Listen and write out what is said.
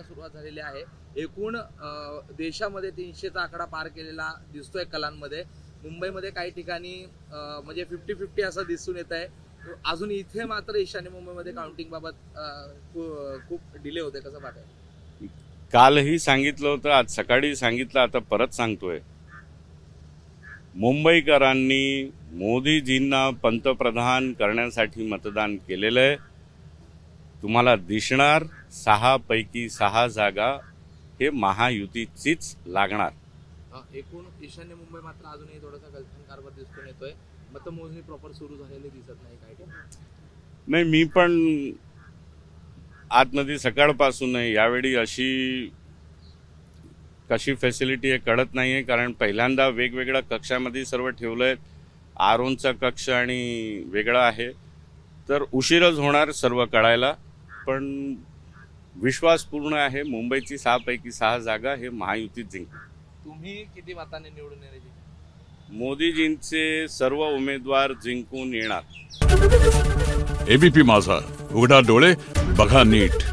सुरुवात झालेली आहे। एकूण देशामध्ये 300चा आकडा पार केलेला दिसतोय कलांमध्ये। मुंबईमध्ये काही ठिकाणी म्हणजे 50-50 असं दिसून येत आहे। अजून इथे मात्र ईशान्य मुंबईमध्ये काउंटिंग बाबत खूप डिले होते, कसं पाहताय? कालही सांगितलं होतं, आज सकाळी सांगितलं, आता परत सांगतोय। मुंबईकरांनी मोदीजींना पंतप्रधान करण्यासाठी मतदान केलेलं आहे। तुम्हाला दिसणार 6 पैकी 6 जागा हे महायुतीचीच लागणार। एकूण ईशान्य मुंबई मात्र अजूनही थोडासा गलथान कारभार दिसून येतोय। मतमोजणी प्रॉपर सुरू झालेली दिसत नाही काही ठिकाणी। नाही, मी पण आतमध्ये सकाळपासून यावेळी अशी कशी फॅसिलिटी आहे कळत नाहीये, कारण पहिल्यांदा वेगवेगळ्या कक्षामध्ये सर्व ठेवलंय। आरोनचा कक्ष आणि वेगळा आहे, तर उशीरच होणार सर्व कळायला। पण विश्वास पूर्ण आहे, मुंबईची 6 पैकी 6 जागा हे महायुतीत जिंकणार। तुम्ही किती मतांनी निवडून येण्याची? मोदीजींचे सर्व उमेदवार जिंकून येणार। एबीपी माझा, उघडा डोळे बघा नीट।